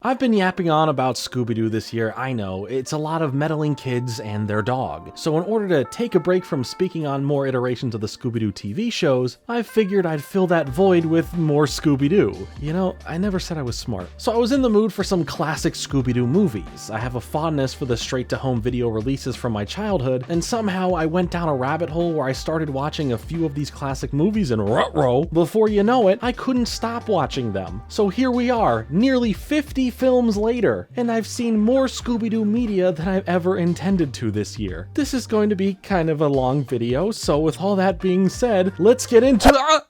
I've been yapping on about Scooby-Doo this year, I know. It's a lot of meddling kids and their dog. So in order to take a break from speaking on more iterations of the Scooby-Doo TV shows, I figured I'd fill that void with more Scooby-Doo. You know, I never said I was smart. So I was in the mood for some classic Scooby-Doo movies. I have a fondness for the straight-to-home video releases from my childhood, and somehow I went down a rabbit hole where I started watching a few of these classic movies in ruh-roh. Before you know it, I couldn't stop watching them. So here we are, nearly 50 films later, and I've seen more Scooby-Doo media than I've ever intended to this year. This is going to be kind of a long video, so with all that being said, let's get into it.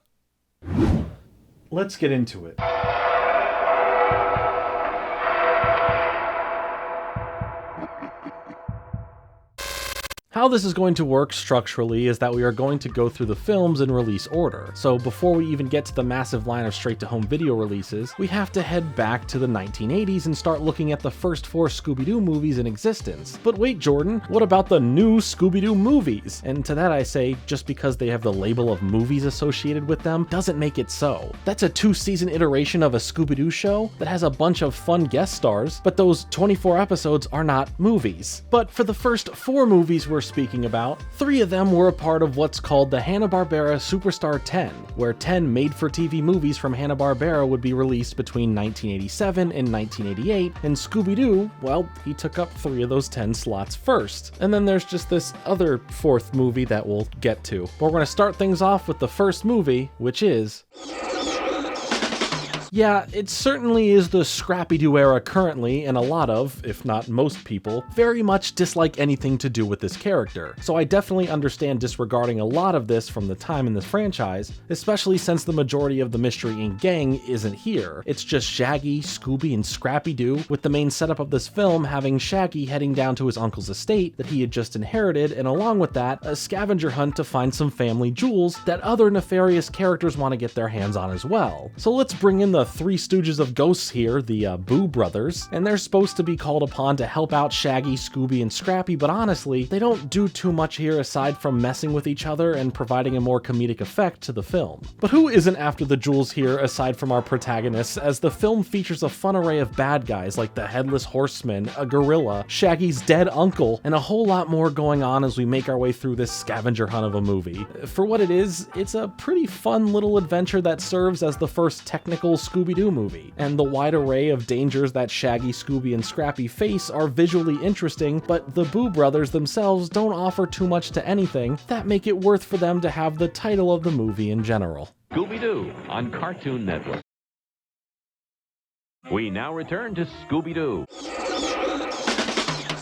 How this is going to work structurally is that we are going to go through the films in release order. So before we even get to the massive line of straight-to-home video releases, we have to head back to the 1980s and start looking at the first 4 Scooby-Doo movies in existence. But wait, Jordan, what about the new Scooby-Doo movies? And to that I say, just because they have the label of movies associated with them doesn't make it so. That's a 2-season iteration of a Scooby-Doo show that has a bunch of fun guest stars, but those 24 episodes are not movies. But for the first 4 movies we're speaking about, 3 of them were a part of what's called the Hanna-Barbera Superstar 10, where 10 made-for-TV movies from Hanna-Barbera would be released between 1987 and 1988, and Scooby-Doo, well, he took up 3 of those 10 slots first. And then there's just this other 4th movie that we'll get to. But we're going to start things off with the first movie, which is... Yeah, it certainly is the Scrappy-Doo era currently, and a lot of, if not most people, very much dislike anything to do with this character. So I definitely understand disregarding a lot of this from the time in this franchise, especially since the majority of the Mystery Inc. gang isn't here. It's just Shaggy, Scooby, and Scrappy-Doo, with the main setup of this film having Shaggy heading down to his uncle's estate that he had just inherited, and along with that, a scavenger hunt to find some family jewels that other nefarious characters want to get their hands on as well. So let's bring in the 3 stooges of ghosts here, the Boo brothers, and they're supposed to be called upon to help out Shaggy, Scooby, and Scrappy, but honestly, they don't do too much here aside from messing with each other and providing a more comedic effect to the film. But who isn't after the jewels here aside from our protagonists, as the film features a fun array of bad guys like the Headless Horseman, a gorilla, Shaggy's dead uncle, and a whole lot more going on as we make our way through this scavenger hunt of a movie. For what it is, it's a pretty fun little adventure that serves as the first technical Scooby-Doo movie, and the wide array of dangers that Shaggy, Scooby, and Scrappy face are visually interesting, but the Boo brothers themselves don't offer too much to anything that make it worth for them to have the title of the movie in general. Scooby-Doo on Cartoon Network. We now return to Scooby-Doo.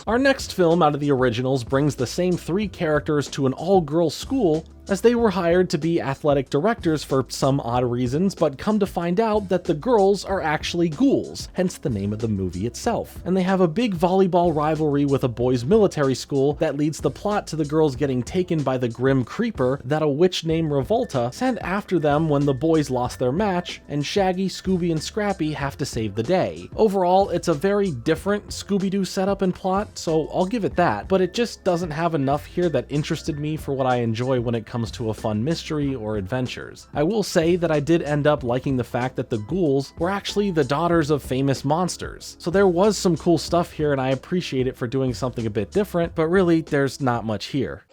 Our next film out of the originals brings the same 3 characters to an all-girls school, as they were hired to be athletic directors for some odd reasons, but come to find out that the girls are actually ghouls, hence the name of the movie itself. And they have a big volleyball rivalry with a boys' military school that leads the plot to the girls getting taken by the grim creeper that a witch named Revolta sent after them when the boys lost their match, and Shaggy, Scooby, and Scrappy have to save the day. Overall, it's a very different Scooby-Doo setup and plot, so I'll give it that, but it just doesn't have enough here that interested me for what I enjoy when it comes to a fun mystery or adventures. I will say that I did end up liking the fact that the ghouls were actually the daughters of famous monsters. So there was some cool stuff here, and I appreciate it for doing something a bit different, but really there's not much here.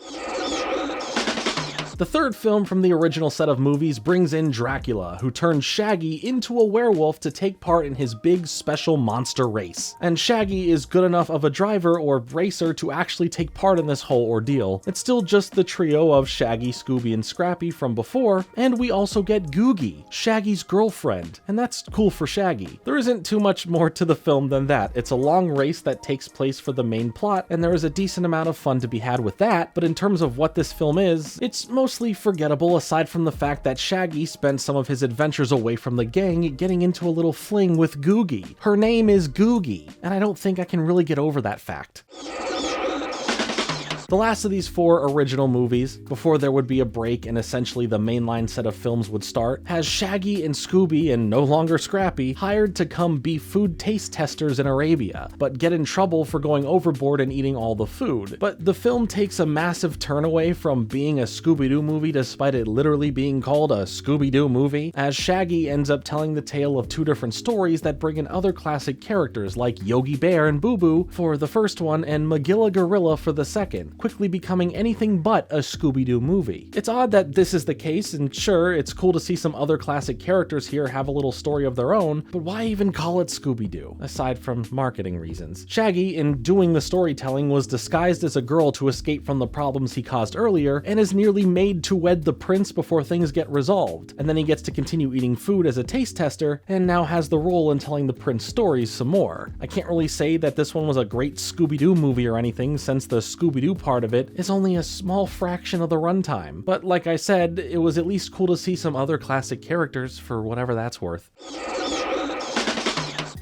The third film from the original set of movies brings in Dracula, who turns Shaggy into a werewolf to take part in his big special monster race. And Shaggy is good enough of a driver or racer to actually take part in this whole ordeal. It's still just the trio of Shaggy, Scooby, and Scrappy from before, and we also get Googie, Shaggy's girlfriend, and that's cool for Shaggy. There isn't too much more to the film than that. It's a long race that takes place for the main plot, and there is a decent amount of fun to be had with that, but in terms of what this film is, it's mostly forgettable aside from the fact that Shaggy spent some of his adventures away from the gang getting into a little fling with Googie. Her name is Googie, and I don't think I can really get over that fact. The last of these 4 original movies, before there would be a break and essentially the mainline set of films would start, has Shaggy and Scooby, and no longer Scrappy, hired to come be food taste testers in Arabia, but get in trouble for going overboard and eating all the food. But the film takes a massive turn away from being a Scooby-Doo movie despite it literally being called a Scooby-Doo movie, as Shaggy ends up telling the tale of 2 different stories that bring in other classic characters like Yogi Bear and Boo Boo for the first one and Magilla Gorilla for the second, quickly becoming anything but a Scooby-Doo movie. It's odd that this is the case, and sure, it's cool to see some other classic characters here have a little story of their own, but why even call it Scooby-Doo, aside from marketing reasons? Shaggy, in doing the storytelling, was disguised as a girl to escape from the problems he caused earlier, and is nearly made to wed the prince before things get resolved, and then he gets to continue eating food as a taste tester, and now has the role in telling the prince stories some more. I can't really say that this one was a great Scooby-Doo movie or anything, since the Scooby-Doo part of it is only a small fraction of the runtime, but like I said, it was at least cool to see some other classic characters for whatever that's worth.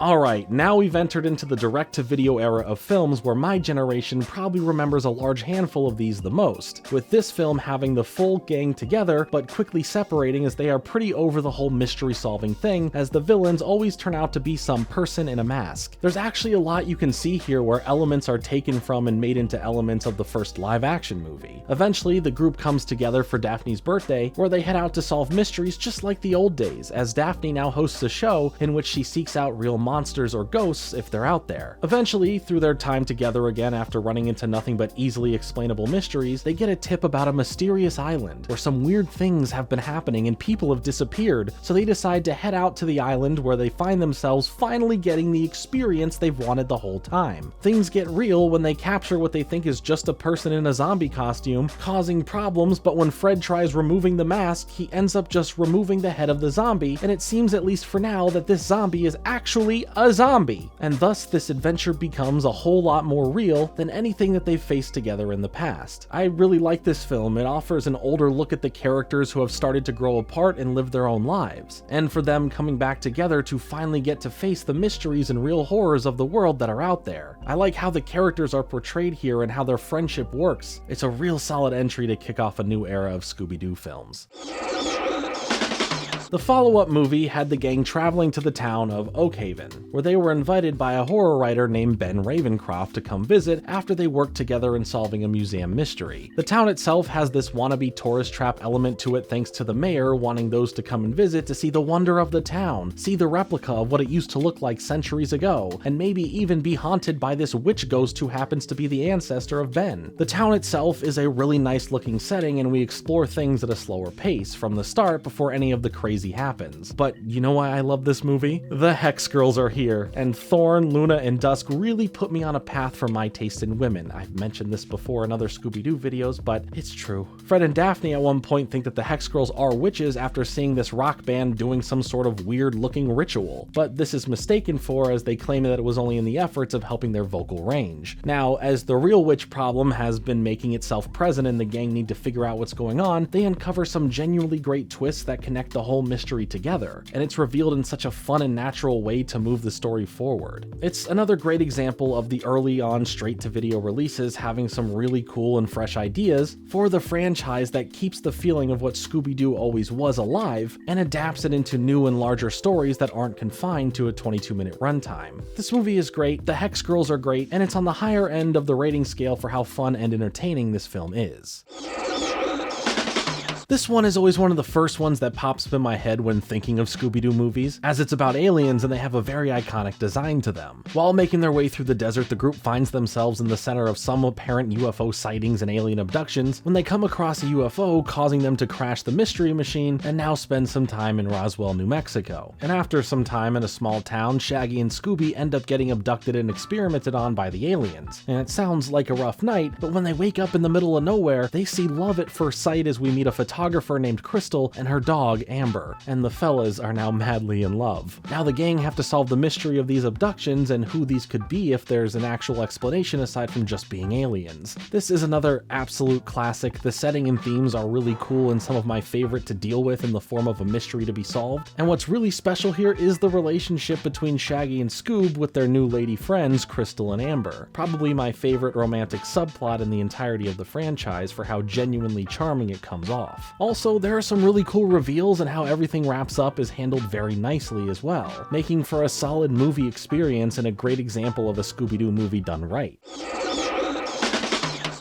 Alright, now we've entered into the direct-to-video era of films where my generation probably remembers a large handful of these the most, with this film having the full gang together, but quickly separating as they are pretty over the whole mystery-solving thing, as the villains always turn out to be some person in a mask. There's actually a lot you can see here where elements are taken from and made into elements of the first live-action movie. Eventually, the group comes together for Daphne's birthday, where they head out to solve mysteries just like the old days, as Daphne now hosts a show in which she seeks out real monsters or ghosts if they're out there. Eventually, through their time together again after running into nothing but easily explainable mysteries, they get a tip about a mysterious island where some weird things have been happening and people have disappeared, so they decide to head out to the island where they find themselves finally getting the experience they've wanted the whole time. Things get real when they capture what they think is just a person in a zombie costume, causing problems, but when Fred tries removing the mask, he ends up just removing the head of the zombie, and it seems, at least for now, that this zombie is actually a zombie, and thus this adventure becomes a whole lot more real than anything that they've faced together in the past. I really like this film. It offers an older look at the characters who have started to grow apart and live their own lives, and for them coming back together to finally get to face the mysteries and real horrors of the world that are out there. I like how the characters are portrayed here and how their friendship works. It's a real solid entry to kick off a new era of Scooby-Doo films. The follow-up movie had the gang traveling to the town of Oakhaven, where they were invited by a horror writer named Ben Ravencroft to come visit after they worked together in solving a museum mystery. The town itself has this wannabe tourist trap element to it thanks to the mayor wanting those to come and visit to see the wonder of the town, see the replica of what it used to look like centuries ago, and maybe even be haunted by this witch ghost who happens to be the ancestor of Ben. The town itself is a really nice looking setting, and we explore things at a slower pace from the start before any of the crazy happens. But you know why I love this movie? The Hex Girls are here, and Thorn, Luna, and Dusk really put me on a path for my taste in women. I've mentioned this before in other Scooby-Doo videos, but it's true. Fred and Daphne at one point think that the Hex Girls are witches after seeing this rock band doing some sort of weird-looking ritual, but this is mistaken for, as they claim that it was only in the efforts of helping their vocal range. Now, as the real witch problem has been making itself present and the gang need to figure out what's going on, they uncover some genuinely great twists that connect the whole mystery together, and it's revealed in such a fun and natural way to move the story forward. It's another great example of the early on straight-to-video releases having some really cool and fresh ideas for the franchise that keeps the feeling of what Scooby-Doo always was alive and adapts it into new and larger stories that aren't confined to a 22-minute runtime. This movie is great, the Hex Girls are great, and it's on the higher end of the rating scale for how fun and entertaining this film is. This one is always one of the first ones that pops up in my head when thinking of Scooby-Doo movies, as it's about aliens and they have a very iconic design to them. While making their way through the desert, the group finds themselves in the center of some apparent UFO sightings and alien abductions when they come across a UFO causing them to crash the Mystery Machine and now spend some time in Roswell, New Mexico. And after some time in a small town, Shaggy and Scooby end up getting abducted and experimented on by the aliens. And it sounds like a rough night, but when they wake up in the middle of nowhere, they see love at first sight as we meet a photographer photographer named Crystal and her dog Amber, and the fellas are now madly in love. Now the gang have to solve the mystery of these abductions and who these could be if there's an actual explanation aside from just being aliens. This is another absolute classic. The setting and themes are really cool and some of my favorite to deal with in the form of a mystery to be solved. And what's really special here is the relationship between Shaggy and Scoob with their new lady friends, Crystal and Amber. Probably my favorite romantic subplot in the entirety of the franchise for how genuinely charming it comes off. Also, there are some really cool reveals, and how everything wraps up is handled very nicely as well, making for a solid movie experience and a great example of a Scooby-Doo movie done right.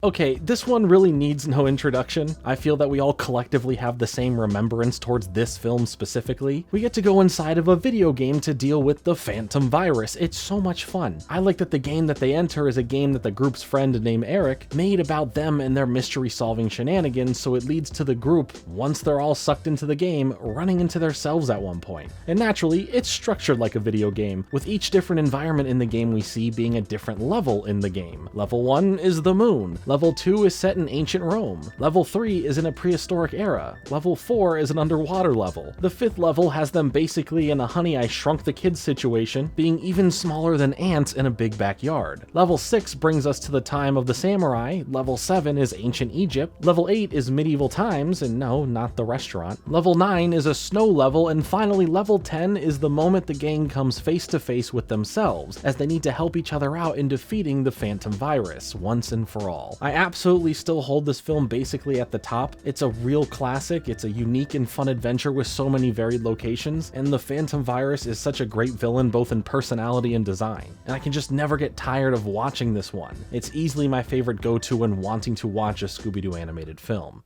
Okay, this one really needs no introduction. I feel that we all collectively have the same remembrance towards this film specifically. We get to go inside of a video game to deal with the Phantom Virus. It's so much fun. I like that the game that they enter is a game that the group's friend named Eric made about them and their mystery-solving shenanigans, so it leads to the group, once they're all sucked into the game, running into themselves at one point. And naturally, it's structured like a video game, with each different environment in the game we see being a different level in the game. Level 1 is the moon. Level 2 is set in ancient Rome. Level 3 is in a prehistoric era. Level 4 is an underwater level. The 5th level has them basically in a Honey, I Shrunk the Kids situation, being even smaller than ants in a big backyard. Level 6 brings us to the time of the samurai. Level 7 is ancient Egypt. Level 8 is medieval times, and no, not the restaurant. Level 9 is a snow level, and finally level 10 is the moment the gang comes face to face with themselves, as they need to help each other out in defeating the Phantom Virus once and for all. I absolutely still hold this film basically at the top. It's a real classic. It's a unique and fun adventure with so many varied locations, and the Phantom Virus is such a great villain both in personality and design, and I can just never get tired of watching this one. It's easily my favorite go-to when wanting to watch a Scooby-Doo animated film.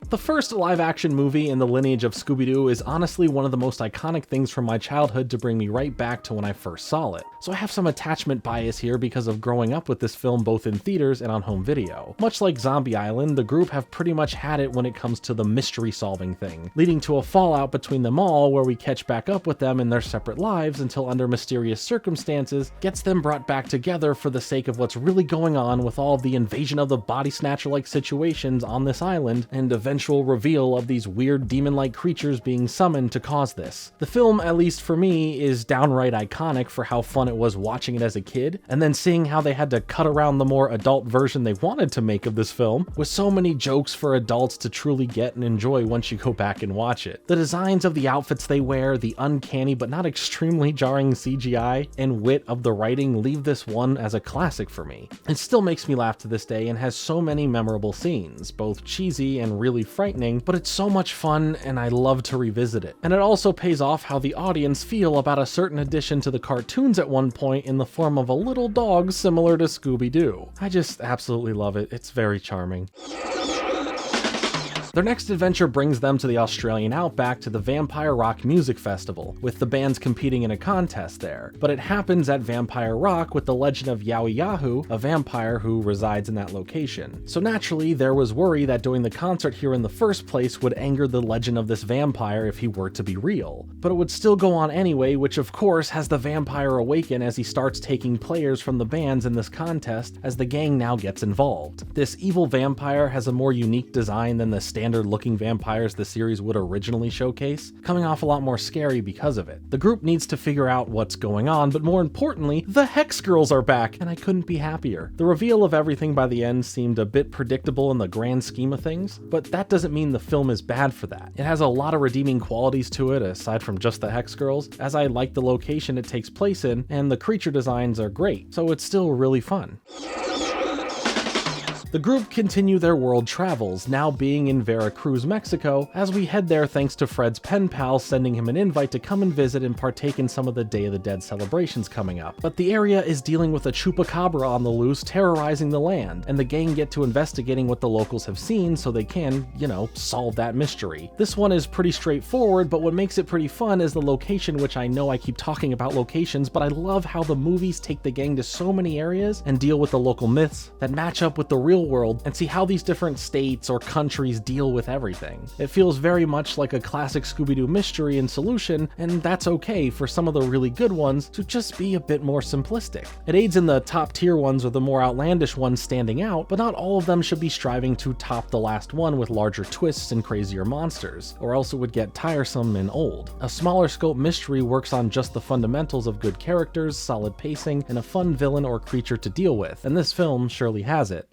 The first live-action movie in the lineage of Scooby-Doo is honestly one of the most iconic things from my childhood to bring me right back to when I first saw it. So I have some attachment bias here because of growing up with this film both in theaters and on home video. Much like Zombie Island, the group have pretty much had it when it comes to the mystery-solving thing, leading to a fallout between them all where we catch back up with them in their separate lives until under mysterious circumstances gets them brought back together for the sake of what's really going on with all of the invasion of the body snatcher-like situations on this island and eventual reveal of these weird demon-like creatures being summoned to cause this. The film, at least for me, is downright iconic for how fun it was watching it as a kid, and then seeing how they had to cut around the more adult version they wanted to make of this film, with so many jokes for adults to truly get and enjoy once you go back and watch it. The designs of the outfits they wear, the uncanny but not extremely jarring CGI, and wit of the writing leave this one as a classic for me. It still makes me laugh to this day and has so many memorable scenes, both cheesy and really frightening, but it's so much fun and I love to revisit it. And it also pays off how the audience feel about a certain addition to the cartoons at one point in the form of a little dog similar to Scooby-Doo. I just absolutely love it. It's very charming. Their next adventure brings them to the Australian outback to the Vampire Rock Music Festival, with the bands competing in a contest there. But it happens at Vampire Rock with the legend of Yowie Yahoo, a vampire who resides in that location. So naturally, there was worry that doing the concert here in the first place would anger the legend of this vampire if he were to be real. But it would still go on anyway, which of course has the vampire awaken as he starts taking players from the bands in this contest as the gang now gets involved. This evil vampire has a more unique design than the standard-looking vampires the series would originally showcase, coming off a lot more scary because of it. The group needs to figure out what's going on, but more importantly, the Hex Girls are back, and I couldn't be happier. The reveal of everything by the end seemed a bit predictable in the grand scheme of things, but that doesn't mean the film is bad for that. It has a lot of redeeming qualities to it, aside from just the Hex Girls, as I like the location it takes place in, and the creature designs are great, so it's still really fun. The group continue their world travels, now being in Veracruz, Mexico, as we head there thanks to Fred's pen pal sending him an invite to come and visit and partake in some of the Day of the Dead celebrations coming up. But the area is dealing with a chupacabra on the loose terrorizing the land, and the gang get to investigating what the locals have seen so they can, solve that mystery. This one is pretty straightforward, but what makes it pretty fun is the location, which I know I keep talking about locations, but I love how the movies take the gang to so many areas and deal with the local myths that match up with the real real world and see how these different states or countries deal with everything. It feels very much like a classic Scooby-Doo mystery and solution, and that's okay for some of the really good ones to just be a bit more simplistic. It aids in the top tier ones or the more outlandish ones standing out, but not all of them should be striving to top the last one with larger twists and crazier monsters, or else it would get tiresome and old. A smaller scope mystery works on just the fundamentals of good characters, solid pacing, and a fun villain or creature to deal with, and this film surely has it.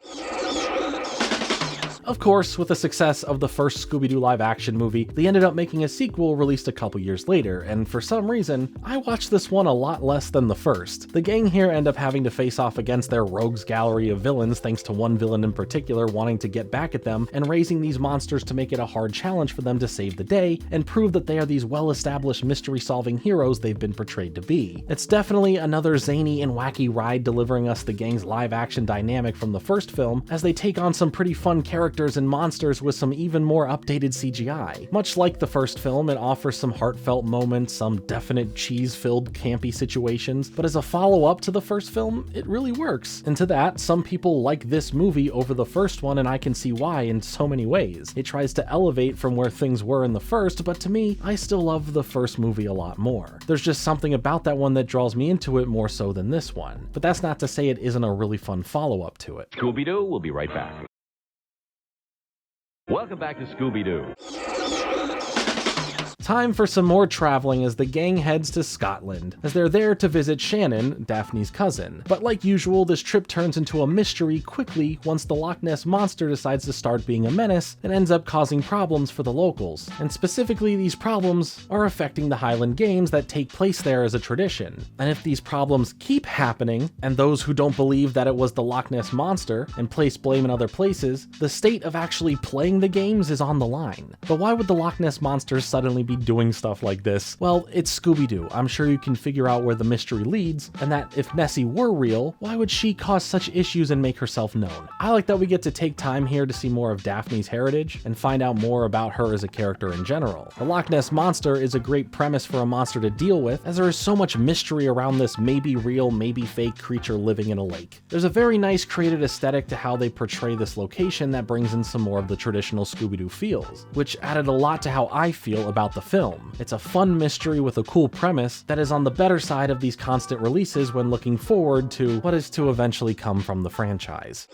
Of course, with the success of the first Scooby-Doo live-action movie, they ended up making a sequel released a couple years later, and for some reason, I watched this one a lot less than the first. The gang here end up having to face off against their rogues gallery of villains thanks to one villain in particular wanting to get back at them and raising these monsters to make it a hard challenge for them to save the day and prove that they are these well-established mystery-solving heroes they've been portrayed to be. It's definitely another zany and wacky ride delivering us the gang's live-action dynamic from the first film as they take on some pretty fun characters and monsters with some even more updated CGI. Much like the first film, it offers some heartfelt moments, some definite cheese-filled campy situations, but as a follow-up to the first film, it really works. And to that, some people like this movie over the first one, and I can see why in so many ways. It tries to elevate from where things were in the first, but to me, I still love the first movie a lot more. There's just something about that one that draws me into it more so than this one. But that's not to say it isn't a really fun follow-up to it. Scooby-Doo will be right back. Welcome back to Scooby-Doo. Time for some more traveling as the gang heads to Scotland, as they're there to visit Shannon, Daphne's cousin. But like usual, this trip turns into a mystery quickly once the Loch Ness monster decides to start being a menace and ends up causing problems for the locals. And specifically, these problems are affecting the Highland Games that take place there as a tradition. And if these problems keep happening, and those who don't believe that it was the Loch Ness monster and place blame in other places, the state of actually playing the games is on the line. But why would the Loch Ness monster suddenly be doing stuff like this? Well, it's Scooby-Doo. I'm sure you can figure out where the mystery leads, and that if Nessie were real, why would she cause such issues and make herself known? I like that we get to take time here to see more of Daphne's heritage and find out more about her as a character in general. The Loch Ness monster is a great premise for a monster to deal with, as there is so much mystery around this maybe real, maybe fake creature living in a lake. There's a very nice created aesthetic to how they portray this location that brings in some more of the traditional Scooby-Doo feels, which added a lot to how I feel about the film. It's a fun mystery with a cool premise that is on the better side of these constant releases when looking forward to what is to eventually come from the franchise.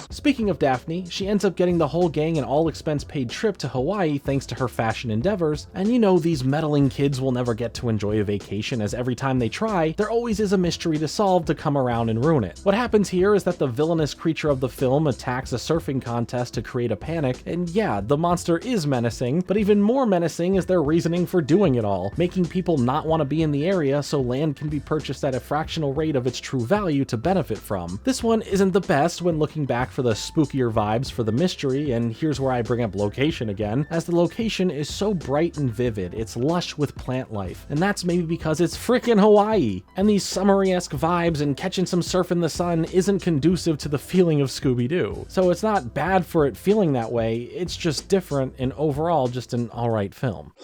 Speaking of Daphne, she ends up getting the whole gang an all-expense-paid trip to Hawaii thanks to her fashion endeavors, and you know these meddling kids will never get to enjoy a vacation as every time they try, there always is a mystery to solve to come around and ruin it. What happens here is that the villainous creature of the film attacks a surfing contest to create a panic, and yeah, the monster is menacing, but even more menacing is their reasoning for doing it all, making people not want to be in the area so land can be purchased at a fractional rate of its true value to benefit from. This one isn't the best when looking back for the spookier vibes for the mystery, and here's where I bring up location again, as the location is so bright and vivid, it's lush with plant life, and that's maybe because it's frickin' Hawaii, and these summery-esque vibes and catching some surf in the sun isn't conducive to the feeling of Scooby-Doo. So it's not bad for it feeling that way, it's just different and overall just an alright film.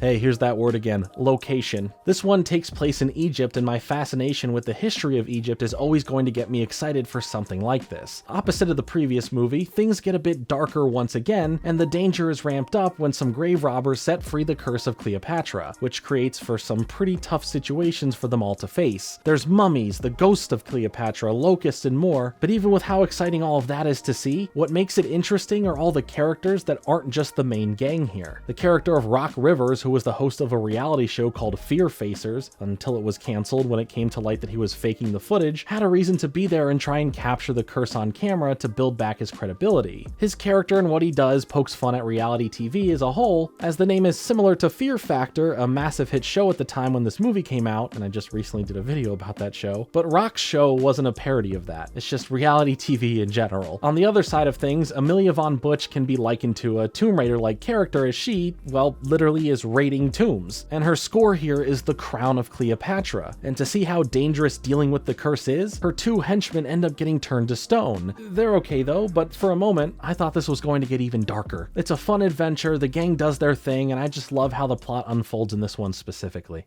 Hey, here's that word again, location. This one takes place in Egypt, and my fascination with the history of Egypt is always going to get me excited for something like this. Opposite of the previous movie, things get a bit darker once again, and the danger is ramped up when some grave robbers set free the curse of Cleopatra, which creates for some pretty tough situations for them all to face. There's mummies, the ghost of Cleopatra, locusts, and more, but even with how exciting all of that is to see, what makes it interesting are all the characters that aren't just the main gang here. The character of Rock Rivers, who was the host of a reality show called Fear Facers, until it was canceled when it came to light that he was faking the footage, had a reason to be there and try and capture the curse on camera to build back his credibility. His character and what he does pokes fun at reality TV as a whole, as the name is similar to Fear Factor, a massive hit show at the time when this movie came out, and I just recently did a video about that show, but Rock's show wasn't a parody of that. It's just reality TV in general. On the other side of things, Amelia Von Butch can be likened to a Tomb Raider-like character as she, well, literally is raiding tombs, and her score here is the crown of Cleopatra, and to see how dangerous dealing with the curse is, her two henchmen end up getting turned to stone. They're okay though, but for a moment, I thought this was going to get even darker. It's a fun adventure, the gang does their thing, and I just love how the plot unfolds in this one specifically.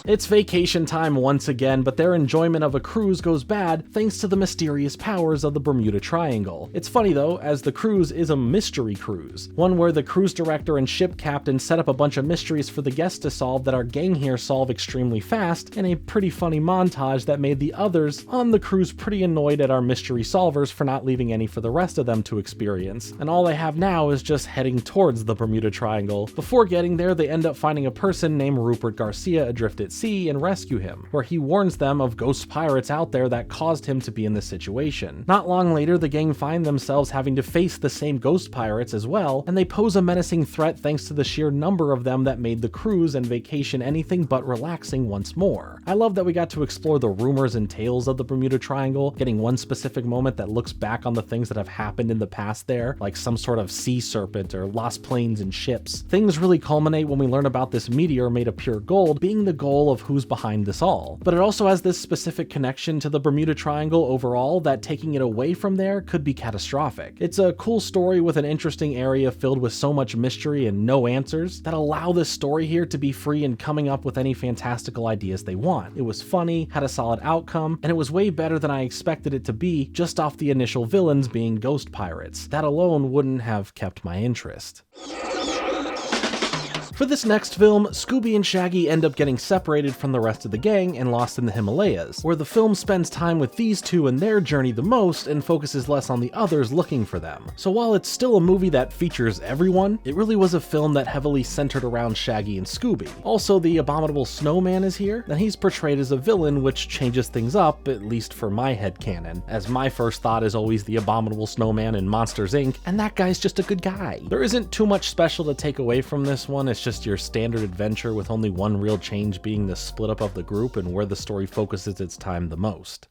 It's vacation time once again, but their enjoyment of a cruise goes bad thanks to the mysterious powers of the Bermuda Triangle. It's funny though, as the cruise is a mystery cruise, one where the cruise director and ship captain set up a bunch of mysteries for the guests to solve that our gang here solve extremely fast, in a pretty funny montage that made the others on the cruise pretty annoyed at our mystery solvers for not leaving any for the rest of them to experience. And all they have now is just heading towards the Bermuda Triangle. Before getting there, they end up finding a person named Rupert Garcia adrift at sea and rescue him, where he warns them of ghost pirates out there that caused him to be in this situation. Not long later, the gang find themselves having to face the same ghost pirates as well, and they pose a menacing threat thanks to the sheer number of them that made the cruise and vacation anything but relaxing once more. I love that we got to explore the rumors and tales of the Bermuda Triangle, getting one specific moment that looks back on the things that have happened in the past there, like some sort of sea serpent or lost planes and ships. Things really culminate when we learn about this meteor made of pure gold being the goal of who's behind this all. But it also has this specific connection to the Bermuda Triangle overall that taking it away from there could be catastrophic. It's a cool story with an interesting area filled with so much mystery and no answers that allow this story here to be free in coming up with any fantastical ideas they want. It was funny, had a solid outcome, and it was way better than I expected it to be just off the initial villains being ghost pirates. That alone wouldn't have kept my interest. For this next film, Scooby and Shaggy end up getting separated from the rest of the gang and lost in the Himalayas, where the film spends time with these two and their journey the most and focuses less on the others looking for them. So while it's still a movie that features everyone, it really was a film that heavily centered around Shaggy and Scooby. Also, the Abominable Snowman is here, and he's portrayed as a villain, which changes things up, at least for my headcanon, as my first thought is always the Abominable Snowman in Monsters Inc., and that guy's just a good guy. There isn't too much special to take away from this one, it's just your standard adventure with only one real change being the split up of the group and where the story focuses its time the most.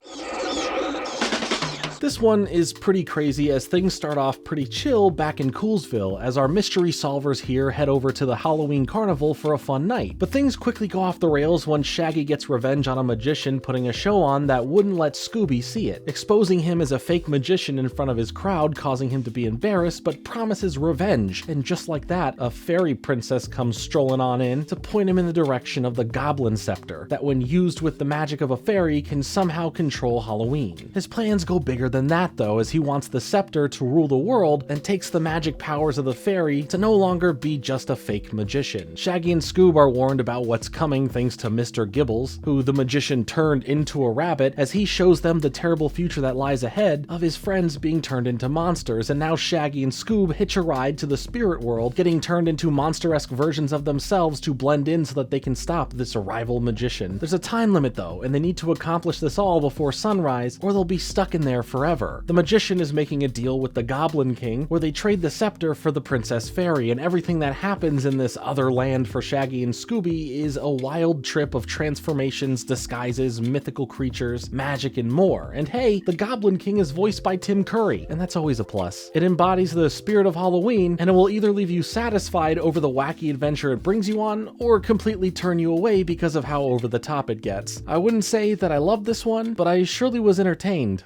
This one is pretty crazy as things start off pretty chill back in Coolsville as our mystery solvers here head over to the Halloween carnival for a fun night. But things quickly go off the rails when Shaggy gets revenge on a magician putting a show on that wouldn't let Scooby see it, exposing him as a fake magician in front of his crowd, causing him to be embarrassed but promises revenge. And just like that, a fairy princess comes strolling on in to point him in the direction of the Goblin Scepter that, when used with the magic of a fairy, can somehow control Halloween. His plans go bigger than that though, as he wants the scepter to rule the world and takes the magic powers of the fairy to no longer be just a fake magician. Shaggy and Scoob are warned about what's coming thanks to Mr. Gibbles, who the magician turned into a rabbit, as he shows them the terrible future that lies ahead of his friends being turned into monsters, and now Shaggy and Scoob hitch a ride to the spirit world, getting turned into monster-esque versions of themselves to blend in so that they can stop this rival magician. There's a time limit though, and they need to accomplish this all before sunrise or they'll be stuck in there forever. The magician is making a deal with the Goblin King where they trade the scepter for the Princess Fairy, and everything that happens in this other land for Shaggy and Scooby is a wild trip of transformations, disguises, mythical creatures, magic, and more. And hey, the Goblin King is voiced by Tim Curry, and that's always a plus. It embodies the spirit of Halloween, and it will either leave you satisfied over the wacky adventure it brings you on, or completely turn you away because of how over the top it gets. I wouldn't say that I loved this one, but I surely was entertained.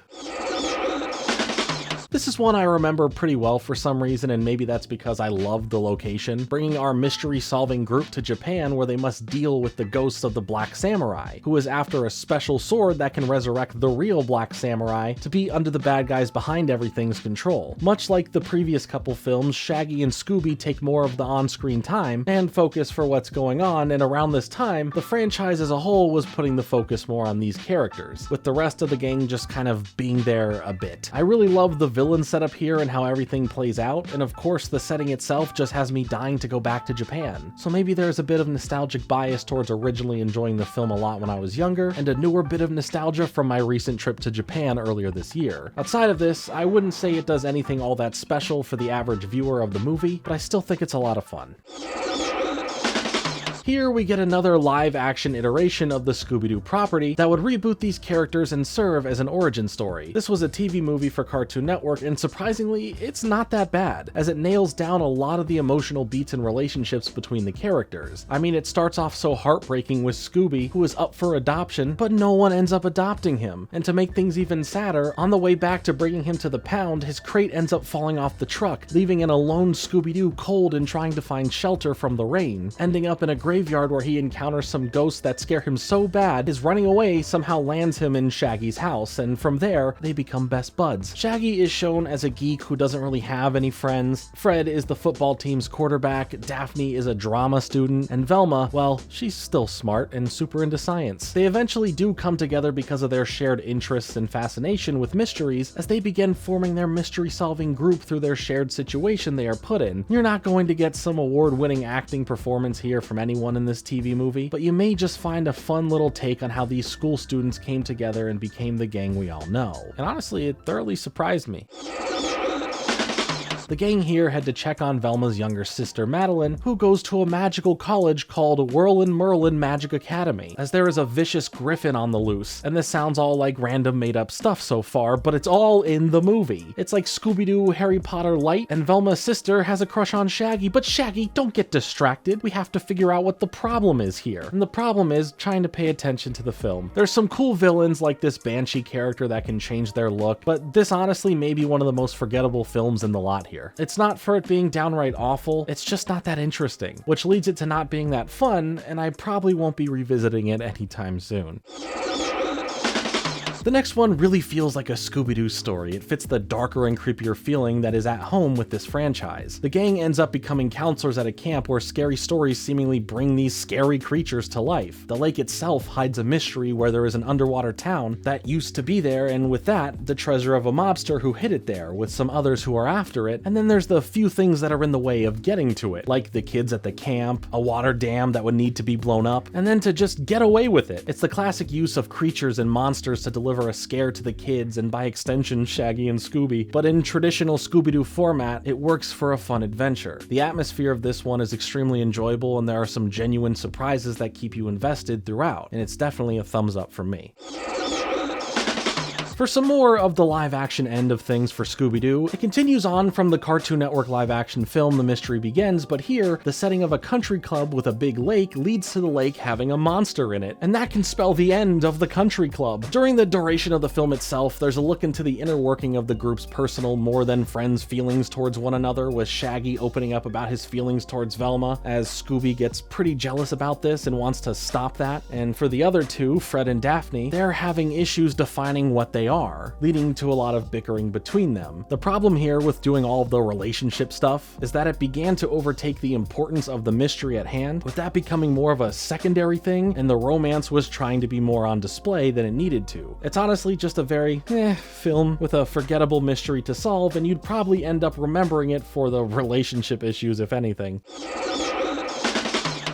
This is one I remember pretty well for some reason, and maybe that's because I love the location, bringing our mystery-solving group to Japan where they must deal with the ghosts of the Black Samurai, who is after a special sword that can resurrect the real Black Samurai to be under the bad guys behind everything's control. Much like the previous couple films, Shaggy and Scooby take more of the on-screen time and focus for what's going on, and around this time, the franchise as a whole was putting the focus more on these characters, with the rest of the gang just kind of being there a bit. I really love the villain setup here and how everything plays out, and of course the setting itself just has me dying to go back to Japan. So maybe there's a bit of nostalgic bias towards originally enjoying the film a lot when I was younger, and a newer bit of nostalgia from my recent trip to Japan earlier this year. Outside of this, I wouldn't say it does anything all that special for the average viewer of the movie, but I still think it's a lot of fun. Here we get another live-action iteration of the Scooby-Doo property that would reboot these characters and serve as an origin story. This was a TV movie for Cartoon Network, and surprisingly, it's not that bad, as it nails down a lot of the emotional beats and relationships between the characters. I mean, it starts off so heartbreaking with Scooby, who is up for adoption, but no one ends up adopting him. And to make things even sadder, on the way back to bringing him to the pound, his crate ends up falling off the truck, leaving an alone Scooby-Doo cold and trying to find shelter from the rain, ending up in a grave graveyard where he encounters some ghosts that scare him so bad, his running away somehow lands him in Shaggy's house, and from there, they become best buds. Shaggy is shown as a geek who doesn't really have any friends, Fred is the football team's quarterback, Daphne is a drama student, and Velma, well, she's still smart and super into science. They eventually do come together because of their shared interests and fascination with mysteries as they begin forming their mystery-solving group through their shared situation they are put in. You're not going to get some award-winning acting performance here from anyone in this TV movie, but you may just find a fun little take on how these school students came together and became the gang we all know. And honestly, it thoroughly surprised me. The gang here had to check on Velma's younger sister Madeline, who goes to a magical college called Merlin Magic Academy, as there is a vicious griffin on the loose. And this sounds all like random made-up stuff so far, but it's all in the movie. It's like Scooby-Doo Harry Potter light, and Velma's sister has a crush on Shaggy, but Shaggy, don't get distracted. We have to figure out what the problem is here. And the problem is trying to pay attention to the film. There's some cool villains like this Banshee character that can change their look, but this honestly may be one of the most forgettable films in the lot here. It's not for it being downright awful, it's just not that interesting, which leads it to not being that fun, and I probably won't be revisiting it anytime soon. The next one really feels like a Scooby-Doo story. It fits the darker and creepier feeling that is at home with this franchise. The gang ends up becoming counselors at a camp where scary stories seemingly bring these scary creatures to life. The lake itself hides a mystery where there is an underwater town that used to be there, and with that, the treasure of a mobster who hid it there, with some others who are after it, and then there's the few things that are in the way of getting to it, like the kids at the camp, a water dam that would need to be blown up, and then to just get away with it. It's the classic use of creatures and monsters to deliver a scare to the kids and by extension Shaggy and Scooby, but in traditional Scooby-Doo format, it works for a fun adventure. The atmosphere of this one is extremely enjoyable and there are some genuine surprises that keep you invested throughout, and it's definitely a thumbs up from me. For some more of the live-action end of things for Scooby-Doo, it continues on from the Cartoon Network live-action film The Mystery Begins, but here, the setting of a country club with a big lake leads to the lake having a monster in it, and that can spell the end of the country club. During the duration of the film itself, there's a look into the inner working of the group's personal, more-than-friends feelings towards one another, with Shaggy opening up about his feelings towards Velma, as Scooby gets pretty jealous about this and wants to stop that, and for the other two, Fred and Daphne, they're having issues defining what they are, leading to a lot of bickering between them. The problem here with doing all of the relationship stuff is that it began to overtake the importance of the mystery at hand, with that becoming more of a secondary thing, and the romance was trying to be more on display than it needed to. It's honestly just a very film with a forgettable mystery to solve, and you'd probably end up remembering it for the relationship issues, if anything.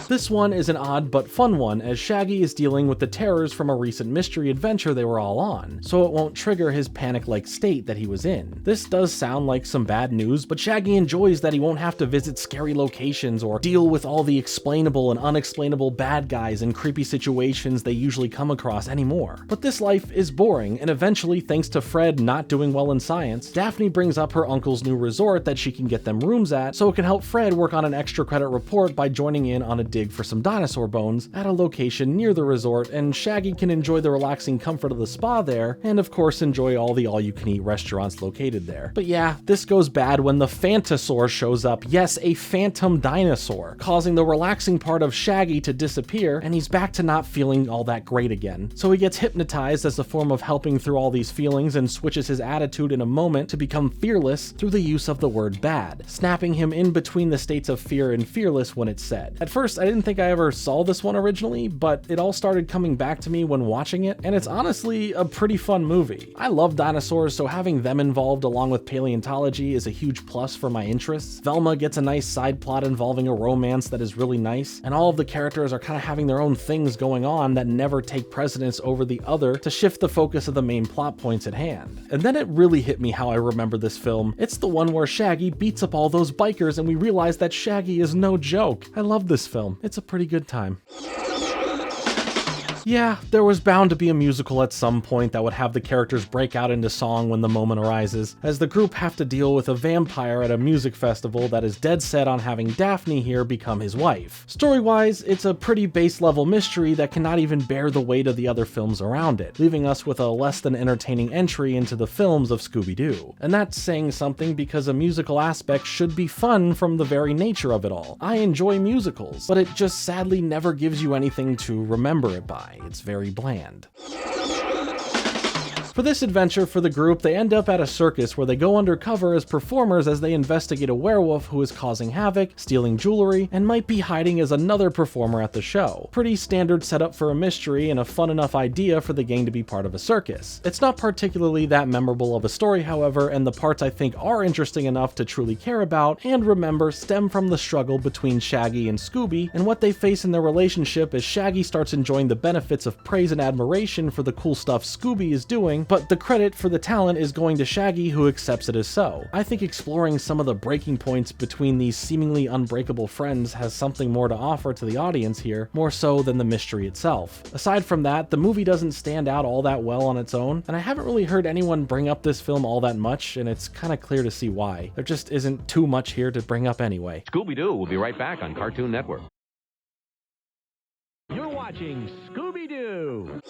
This one is an odd but fun one, as Shaggy is dealing with the terrors from a recent mystery adventure they were all on, so it won't trigger his panic-like state that he was in. This does sound like some bad news, but Shaggy enjoys that he won't have to visit scary locations or deal with all the explainable and unexplainable bad guys and creepy situations they usually come across anymore. But this life is boring, and eventually, thanks to Fred not doing well in science, Daphne brings up her uncle's new resort that she can get them rooms at, so it can help Fred work on an extra credit report by joining in on a dig for some dinosaur bones at a location near the resort, and Shaggy can enjoy the relaxing comfort of the spa there, and of course enjoy all the all-you-can-eat restaurants located there. But yeah, this goes bad when the Phantosaur shows up, yes, a phantom dinosaur, causing the relaxing part of Shaggy to disappear, and he's back to not feeling all that great again. So he gets hypnotized as a form of helping through all these feelings and switches his attitude in a moment to become fearless through the use of the word bad, snapping him in between the states of fear and fearless when it's said. At first, I didn't think I ever saw this one originally, but it all started coming back to me when watching it, and it's honestly a pretty fun movie. I love dinosaurs, so having them involved along with paleontology is a huge plus for my interests. Velma gets a nice side plot involving a romance that is really nice, and all of the characters are kind of having their own things going on that never take precedence over the other to shift the focus of the main plot points at hand. And then it really hit me how I remember this film. It's the one where Shaggy beats up all those bikers and we realize that Shaggy is no joke. I love this film. It's a pretty good time. Yeah, there was bound to be a musical at some point that would have the characters break out into song when the moment arises, as the group have to deal with a vampire at a music festival that is dead set on having Daphne here become his wife. Story-wise, it's a pretty base-level mystery that cannot even bear the weight of the other films around it, leaving us with a less than entertaining entry into the films of Scooby-Doo. And that's saying something because a musical aspect should be fun from the very nature of it all. I enjoy musicals, but it just sadly never gives you anything to remember it by. It's very bland. For this adventure for the group, they end up at a circus where they go undercover as performers as they investigate a werewolf who is causing havoc, stealing jewelry, and might be hiding as another performer at the show. Pretty standard setup for a mystery and a fun enough idea for the gang to be part of a circus. It's not particularly that memorable of a story, however, and the parts I think are interesting enough to truly care about and remember stem from the struggle between Shaggy and Scooby and what they face in their relationship as Shaggy starts enjoying the benefits of praise and admiration for the cool stuff Scooby is doing, but the credit for the talent is going to Shaggy, who accepts it as so. I think exploring some of the breaking points between these seemingly unbreakable friends has something more to offer to the audience here, more so than the mystery itself. Aside from that, the movie doesn't stand out all that well on its own, and I haven't really heard anyone bring up this film all that much, and it's kinda clear to see why. There just isn't too much here to bring up anyway. Scooby-Doo will be right back on Cartoon Network. You're watching Scooby-Doo!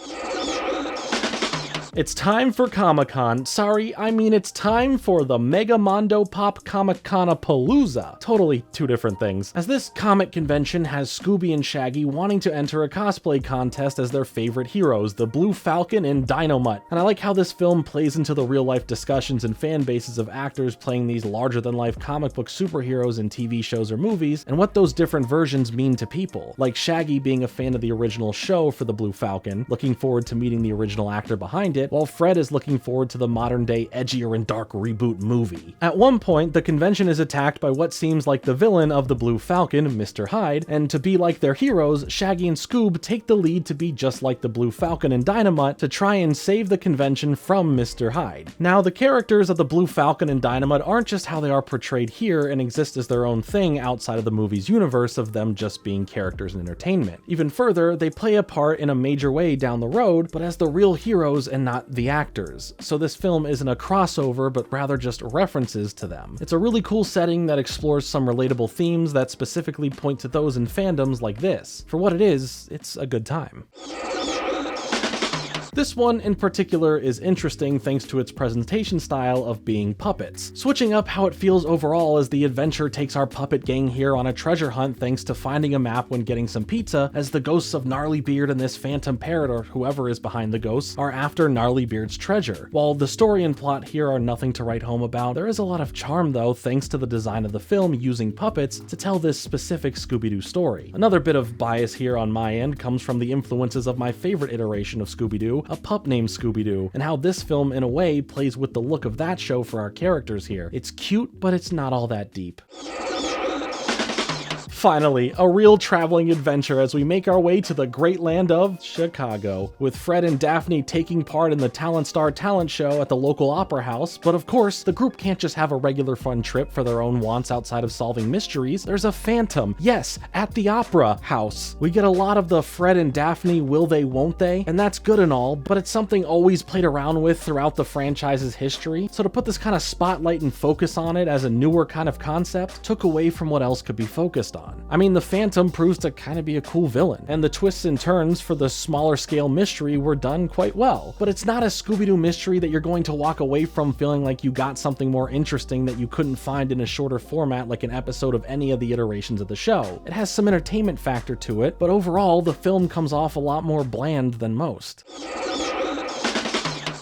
It's time for Comic-Con. Sorry, I mean it's time for the Mega Mondo Pop Comic-Con-a-Palooza. Totally two different things. As this comic convention has Scooby and Shaggy wanting to enter a cosplay contest as their favorite heroes, the Blue Falcon and Dynomutt. And I like how this film plays into the real-life discussions and fan bases of actors playing these larger-than-life comic book superheroes in TV shows or movies, and what those different versions mean to people. Like Shaggy being a fan of the original show for the Blue Falcon, looking forward to meeting the original actor behind it, while Fred is looking forward to the modern-day edgier and dark reboot movie. At one point, the convention is attacked by what seems like the villain of the Blue Falcon, Mr. Hyde, and to be like their heroes, Shaggy and Scoob take the lead to be just like the Blue Falcon and Dynomutt to try and save the convention from Mr. Hyde. Now, the characters of the Blue Falcon and Dynomutt aren't just how they are portrayed here and exist as their own thing outside of the movie's universe of them just being characters in entertainment. Even further, they play a part in a major way down the road, but as the real heroes and not the actors. So this film isn't a crossover, but rather just references to them. It's a really cool setting that explores some relatable themes that specifically point to those in fandoms like this. For what it is, it's a good time. This one in particular is interesting thanks to its presentation style of being puppets, switching up how it feels overall as the adventure takes our puppet gang here on a treasure hunt thanks to finding a map when getting some pizza, as the ghosts of Gnarly Beard and this phantom parrot or whoever is behind the ghosts are after Gnarly Beard's treasure. While the story and plot here are nothing to write home about, there is a lot of charm though thanks to the design of the film using puppets to tell this specific Scooby-Doo story. Another bit of bias here on my end comes from the influences of my favorite iteration of Scooby-Doo, a pup named Scooby-Doo, and how this film in a way plays with the look of that show for our characters here. It's cute, but it's not all that deep. Finally, a real traveling adventure as we make our way to the great land of Chicago, with Fred and Daphne taking part in the Talent Star talent show at the local opera house. But of course, the group can't just have a regular fun trip for their own wants outside of solving mysteries. There's a phantom, yes, at the opera house. We get a lot of the Fred and Daphne will they, won't they, and that's good and all, but it's something always played around with throughout the franchise's history. So to put this kind of spotlight and focus on it as a newer kind of concept took away from what else could be focused on. I mean, the Phantom proves to kind of be a cool villain, and the twists and turns for the smaller scale mystery were done quite well. But it's not a Scooby-Doo mystery that you're going to walk away from feeling like you got something more interesting that you couldn't find in a shorter format like an episode of any of the iterations of the show. It has some entertainment factor to it, but overall, the film comes off a lot more bland than most.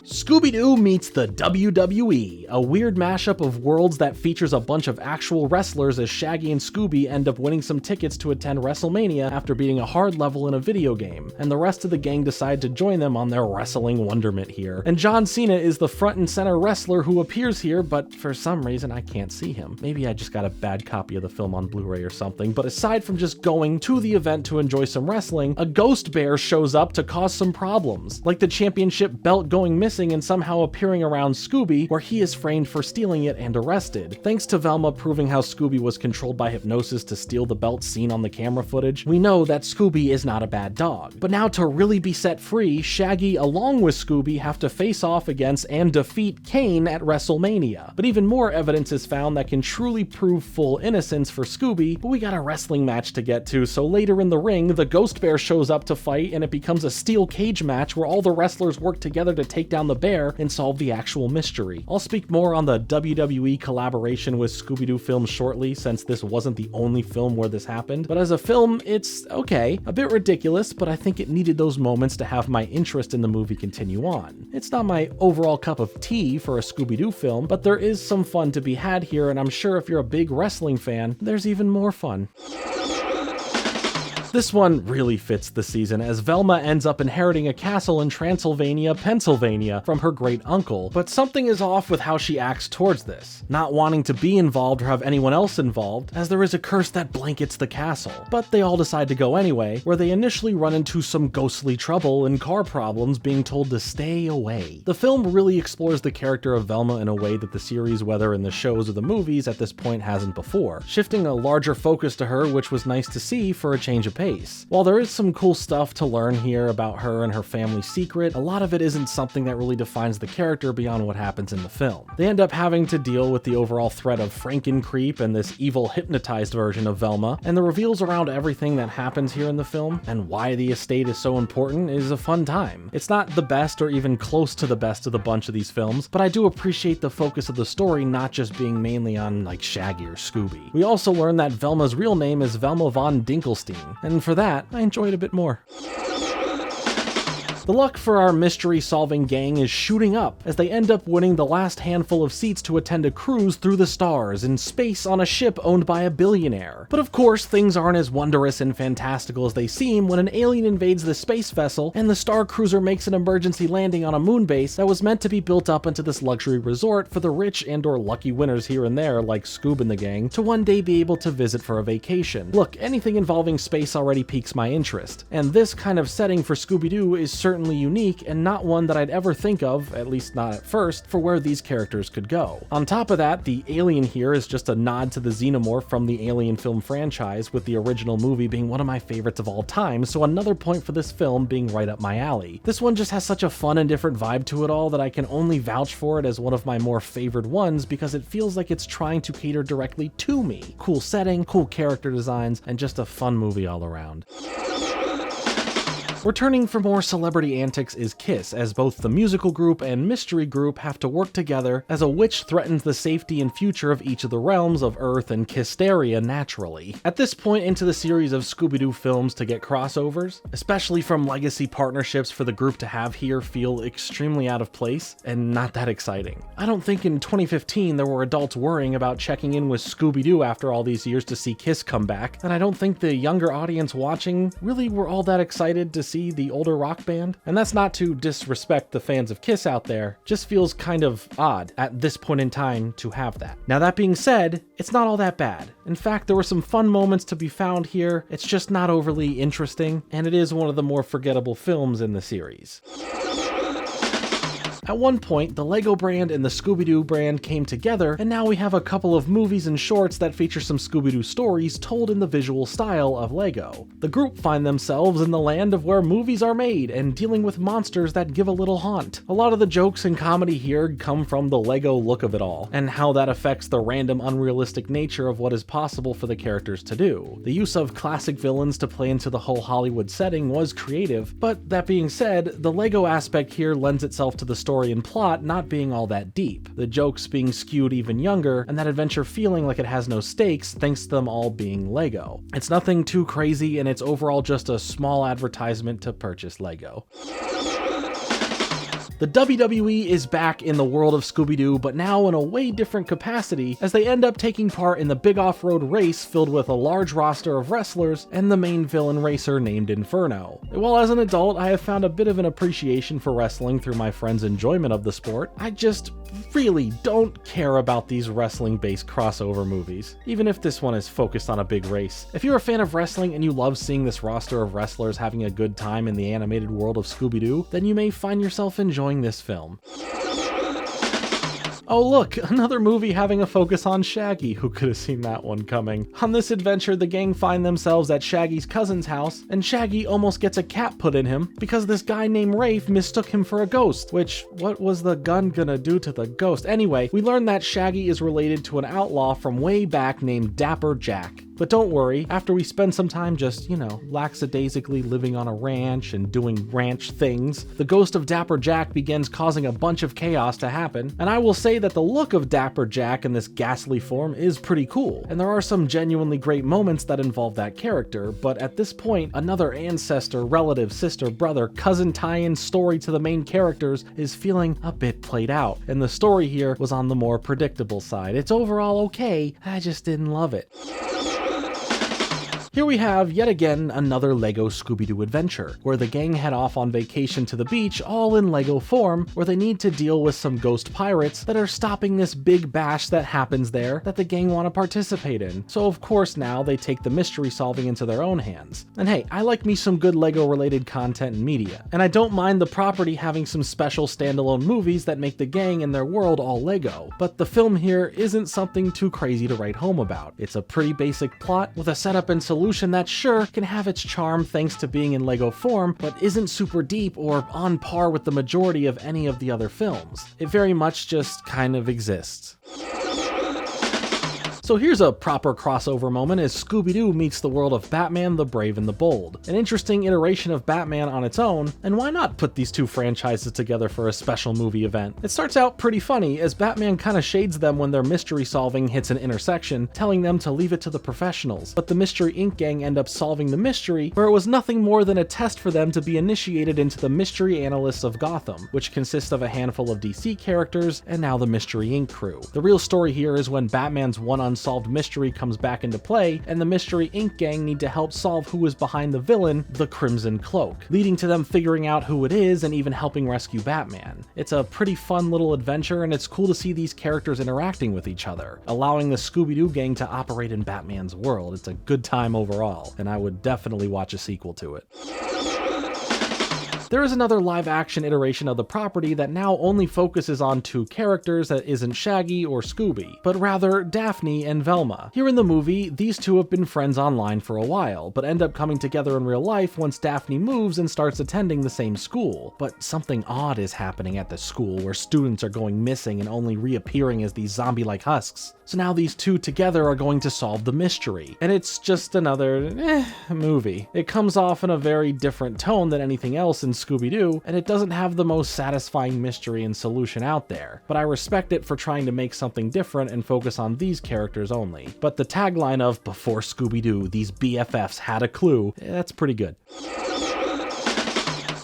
Scooby-Doo meets the WWE, a weird mashup of worlds that features a bunch of actual wrestlers as Shaggy and Scooby end up winning some tickets to attend WrestleMania after beating a hard level in a video game, and the rest of the gang decide to join them on their wrestling wonderment here. And John Cena is the front and center wrestler who appears here, but for some reason I can't see him. Maybe I just got a bad copy of the film on Blu-ray or something, but aside from just going to the event to enjoy some wrestling, a ghost bear shows up to cause some problems, like the championship belt going missing in and somehow appearing around Scooby, where he is framed for stealing it and arrested. Thanks to Velma proving how Scooby was controlled by hypnosis to steal the belt seen on the camera footage, we know that Scooby is not a bad dog. But now to really be set free, Shaggy along with Scooby have to face off against and defeat Kane at WrestleMania. But even more evidence is found that can truly prove full innocence for Scooby, but we got a wrestling match to get to, so later in the ring, the Ghost Bear shows up to fight and it becomes a steel cage match where all the wrestlers work together to take down the bear and solve the actual mystery. I'll speak more on the WWE collaboration with Scooby-Doo films shortly, since this wasn't the only film where this happened, but as a film, it's okay. A bit ridiculous, but I think it needed those moments to have my interest in the movie continue on. It's not my overall cup of tea for a Scooby-Doo film, but there is some fun to be had here, and I'm sure if you're a big wrestling fan, there's even more fun. This one really fits the season, as Velma ends up inheriting a castle in Transylvania, Pennsylvania from her great uncle, but something is off with how she acts towards this, not wanting to be involved or have anyone else involved, as there is a curse that blankets the castle. But they all decide to go anyway, where they initially run into some ghostly trouble and car problems, being told to stay away. The film really explores the character of Velma in a way that the series, whether in the shows or the movies at this point, hasn't before, shifting a larger focus to her, which was nice to see for a change of pace. While there is some cool stuff to learn here about her and her family's secret, a lot of it isn't something that really defines the character beyond what happens in the film. They end up having to deal with the overall threat of Frankencreepy and this evil hypnotized version of Velma, and the reveals around everything that happens here in the film and why the estate is so important is a fun time. It's not the best or even close to the best of the bunch of these films, but I do appreciate the focus of the story not just being mainly on like Shaggy or Scooby. We also learn that Velma's real name is Velma von Dinkelstein, and for that, I enjoy it a bit more. The luck for our mystery-solving gang is shooting up, as they end up winning the last handful of seats to attend a cruise through the stars in space on a ship owned by a billionaire. But of course, things aren't as wondrous and fantastical as they seem when an alien invades the space vessel and the star cruiser makes an emergency landing on a moon base that was meant to be built up into this luxury resort for the rich and or lucky winners here and there, like Scoob and the gang, to one day be able to visit for a vacation. Look, anything involving space already piques my interest, and this kind of setting for Scooby-Doo is certainly unique and not one that I'd ever think of, at least not at first, for where these characters could go. On top of that, the alien here is just a nod to the xenomorph from the Alien film franchise, with the original movie being one of my favorites of all time, so another point for this film being right up my alley. This one just has such a fun and different vibe to it all that I can only vouch for it as one of my more favored ones because it feels like it's trying to cater directly to me. Cool setting, cool character designs, and just a fun movie all around. Returning for more celebrity antics is Kiss, as both the musical group and mystery group have to work together as a witch threatens the safety and future of each of the realms of Earth and Kissteria naturally. At this point into the series of Scooby-Doo films to get crossovers, especially from legacy partnerships for the group to have here, feel extremely out of place and not that exciting. I don't think in 2015 there were adults worrying about checking in with Scooby-Doo after all these years to see Kiss come back, and I don't think the younger audience watching really were all that excited to see the older rock band. And that's not to disrespect the fans of Kiss out there, just feels kind of odd at this point in time to have that. Now that being said, it's not all that bad. In fact, there were some fun moments to be found here, it's just not overly interesting, and it is one of the more forgettable films in the series. At one point, the Lego brand and the Scooby-Doo brand came together, and now we have a couple of movies and shorts that feature some Scooby-Doo stories told in the visual style of Lego. The group find themselves in the land of where movies are made and dealing with monsters that give a little haunt. A lot of the jokes and comedy here come from the Lego look of it all, and how that affects the random unrealistic nature of what is possible for the characters to do. The use of classic villains to play into the whole Hollywood setting was creative, but that being said, the Lego aspect here lends itself to the story and plot not being all that deep, the jokes being skewed even younger, and that adventure feeling like it has no stakes thanks to them all being Lego. It's nothing too crazy, and it's overall just a small advertisement to purchase Lego. The WWE is back in the world of Scooby-Doo, but now in a way different capacity, as they end up taking part in the big off-road race filled with a large roster of wrestlers and the main villain racer named Inferno. While as an adult, I have found a bit of an appreciation for wrestling through my friends' enjoyment of the sport, I just really don't care about these wrestling-based crossover movies, even if this one is focused on a big race. If you're a fan of wrestling and you love seeing this roster of wrestlers having a good time in the animated world of Scooby-Doo, then you may find yourself enjoying enjoying this film. Oh look, another movie having a focus on Shaggy. Who could have seen that one coming? On this adventure, the gang find themselves at Shaggy's cousin's house, and Shaggy almost gets a cap put in him because this guy named Rafe mistook him for a ghost, which, what was the gun gonna do to the ghost? Anyway, we learn that Shaggy is related to an outlaw from way back named Dapper Jack. But don't worry, after we spend some time just, lackadaisically living on a ranch and doing ranch things, the ghost of Dapper Jack begins causing a bunch of chaos to happen, and I will say that the look of Dapper Jack in this ghastly form is pretty cool, and there are some genuinely great moments that involve that character, but at this point, another ancestor, relative, sister, brother, cousin tie-in story to the main characters is feeling a bit played out, and the story here was on the more predictable side. It's overall okay, I just didn't love it. Here we have, yet again, another LEGO Scooby-Doo adventure, where the gang head off on vacation to the beach all in LEGO form, where they need to deal with some ghost pirates that are stopping this big bash that happens there that the gang want to participate in. So of course now they take the mystery solving into their own hands. And hey, I like me some good LEGO related content and media, and I don't mind the property having some special standalone movies that make the gang and their world all LEGO, but the film here isn't something too crazy to write home about. It's a pretty basic plot with a setup and solution that sure can have its charm thanks to being in LEGO form, but isn't super deep or on par with the majority of any of the other films. It very much just kind of exists. So here's a proper crossover moment as Scooby-Doo meets the world of Batman the Brave and the Bold. An interesting iteration of Batman on its own, and why not put these two franchises together for a special movie event? It starts out pretty funny as Batman kinda shades them when their mystery solving hits an intersection, telling them to leave it to the professionals. But the Mystery Inc. gang end up solving the mystery, where it was nothing more than a test for them to be initiated into the Mystery Analysts of Gotham, which consists of a handful of DC characters and now the Mystery Inc. crew. The real story here is when Batman's one unsolved mystery comes back into play, and the Mystery Inc. gang need to help solve who is behind the villain, the Crimson Cloak, leading to them figuring out who it is and even helping rescue Batman. It's a pretty fun little adventure, and it's cool to see these characters interacting with each other, allowing the Scooby-Doo gang to operate in Batman's world. It's a good time overall, and I would definitely watch a sequel to it. There is another live-action iteration of the property that now only focuses on two characters that isn't Shaggy or Scooby, but rather Daphne and Velma. Here in the movie, these two have been friends online for a while, but end up coming together in real life once Daphne moves and starts attending the same school. But something odd is happening at the school where students are going missing and only reappearing as these zombie-like husks. So now these two together are going to solve the mystery, and it's just another movie. It comes off in a very different tone than anything else in Scooby-Doo, and it doesn't have the most satisfying mystery and solution out there, but I respect it for trying to make something different and focus on these characters only. But the tagline of "Before Scooby-Doo, these BFFs had a clue," that's pretty good.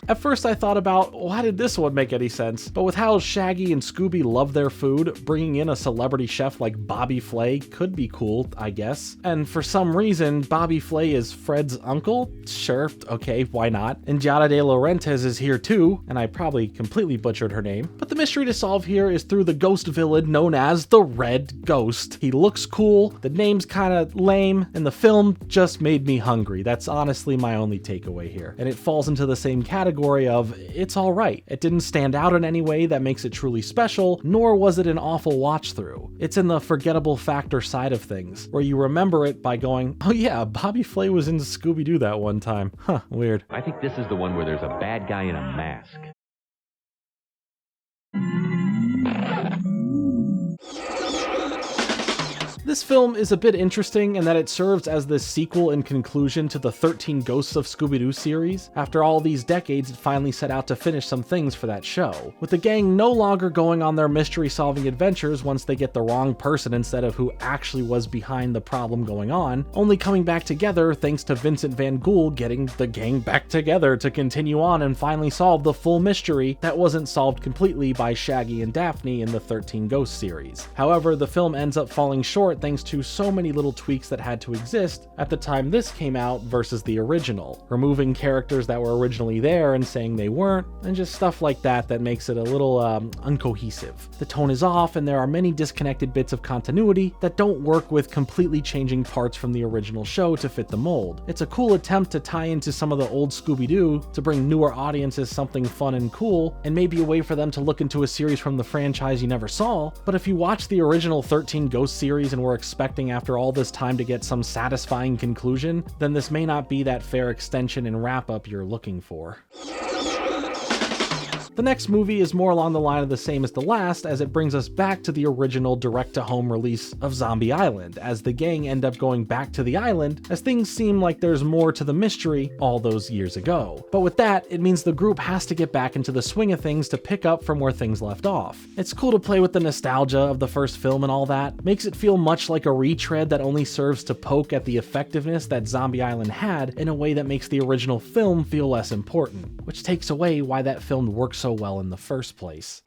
At first I thought about, why did this one make any sense? But with how Shaggy and Scooby love their food, bringing in a celebrity chef like Bobby Flay could be cool, I guess. And for some reason, Bobby Flay is Fred's uncle? Sure, okay, why not? And Giada De Laurentiis is here too, and I probably completely butchered her name. But the mystery to solve here is through the ghost villain known as the Red Ghost. He looks cool, the name's kinda lame, and the film just made me hungry. That's honestly my only takeaway here. And it falls into the same category of, it's alright. It didn't stand out in any way that makes it truly special, nor was it an awful watch through. It's in the forgettable factor side of things, where you remember it by going, oh yeah, Bobby Flay was in Scooby-Doo that one time. Huh, weird. I think this is the one where there's a bad guy in a mask. This film is a bit interesting in that it serves as the sequel and conclusion to the 13 Ghosts of Scooby-Doo series. After all these decades, it finally set out to finish some things for that show, with the gang no longer going on their mystery-solving adventures once they get the wrong person instead of who actually was behind the problem going on, only coming back together thanks to Vincent Van Gogh getting the gang back together to continue on and finally solve the full mystery that wasn't solved completely by Shaggy and Daphne in the 13 Ghosts series. However, the film ends up falling short thanks to so many little tweaks that had to exist at the time this came out versus the original, removing characters that were originally there and saying they weren't, and just stuff like that that makes it a little uncohesive. The tone is off, and there are many disconnected bits of continuity that don't work with completely changing parts from the original show to fit the mold. It's a cool attempt to tie into some of the old Scooby-Doo to bring newer audiences something fun and cool, and maybe a way for them to look into a series from the franchise you never saw. But if you watch the original 13 Ghost series and were expecting after all this time to get some satisfying conclusion, then this may not be that fair extension and wrap-up you're looking for. The next movie is more along the line of the same as the last, as it brings us back to the original direct-to-home release of Zombie Island, as the gang end up going back to the island, as things seem like there's more to the mystery all those years ago. But with that, it means the group has to get back into the swing of things to pick up from where things left off. It's cool to play with the nostalgia of the first film and all that, makes it feel much like a retread that only serves to poke at the effectiveness that Zombie Island had in a way that makes the original film feel less important, which takes away why that film works so well in the first place.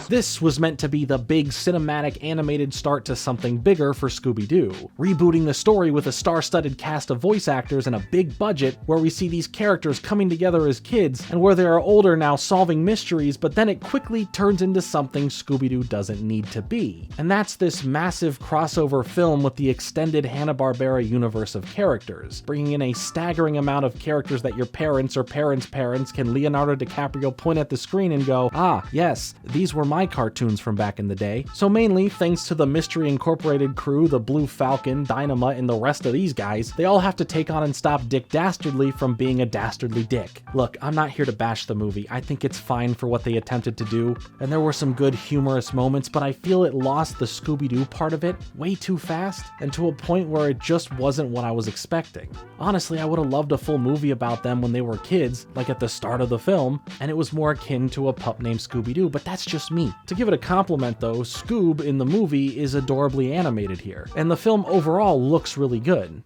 This was meant to be the big cinematic animated start to something bigger for Scooby-Doo, rebooting the story with a star-studded cast of voice actors and a big budget where we see these characters coming together as kids and where they are older now solving mysteries, but then it quickly turns into something Scooby-Doo doesn't need to be. And that's this massive crossover film with the extended Hanna-Barbera universe of characters, bringing in a staggering amount of characters that your parents or parents' parents can Leonardo DiCaprio point at the screen and go, ah, yes, these were my cartoons from back in the day. So mainly thanks to the Mystery Incorporated crew, the Blue Falcon, Dynamite, and the rest of these guys, they all have to take on and stop Dick Dastardly from being a dastardly dick. Look, I'm not here to bash the movie. I think it's fine for what they attempted to do, and there were some good humorous moments, but I feel it lost the Scooby-Doo part of it way too fast, and to a point where it just wasn't what I was expecting. Honestly, I would have loved a full movie about them when they were kids, like at the start of the film, and it was more akin to a pup named Scooby-Doo, but that's just me. To give it a compliment though, Scoob in the movie is adorably animated here, and the film overall looks really good.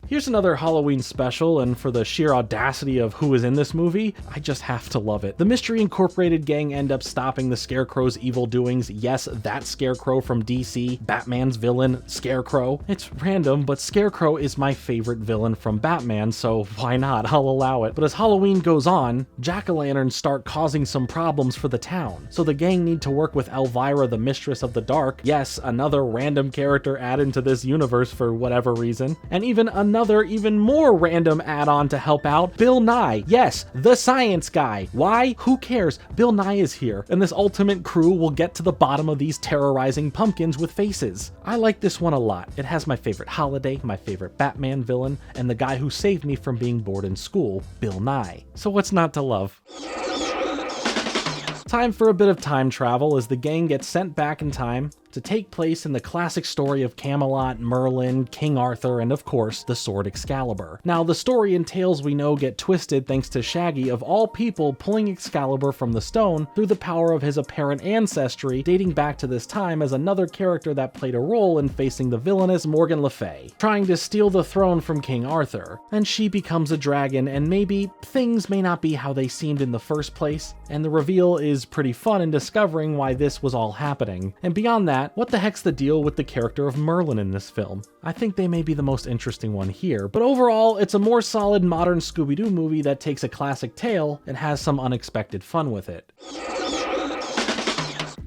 Here's another Halloween special, and for the sheer audacity of who is in this movie, I just have to love it. The Mystery Incorporated gang end up stopping the Scarecrow's evil doings. Yes, that Scarecrow from DC, Batman's villain, Scarecrow. It's random, but Scarecrow is my favorite villain from Batman, so why not? I'll allow it. But as Halloween goes on, jack-o'-lanterns start causing some problems for the town, so the gang need to work with Elvira, the Mistress of the Dark. Yes, another random character added to this universe for whatever reason, and even another even more random add-on to help out, Bill Nye. Yes, the science guy. Why? Who cares? Bill Nye is here, and this ultimate crew will get to the bottom of these terrorizing pumpkins with faces. I like this one a lot. It has my favorite holiday, my favorite Batman villain, and the guy who saved me from being bored in school, Bill Nye. So what's not to love? Time for a bit of time travel as the gang gets sent back in time to take place in the classic story of Camelot, Merlin, King Arthur, and of course, the sword Excalibur. Now, the story and tales we know get twisted thanks to Shaggy, of all people, pulling Excalibur from the stone through the power of his apparent ancestry, dating back to this time as another character that played a role in facing the villainous Morgan Le Fay, trying to steal the throne from King Arthur. And she becomes a dragon, and maybe things may not be how they seemed in the first place, and the reveal is pretty fun in discovering why this was all happening. And beyond that, what the heck's the deal with the character of Merlin in this film? I think they may be the most interesting one here, but overall, it's a more solid modern Scooby-Doo movie that takes a classic tale and has some unexpected fun with it.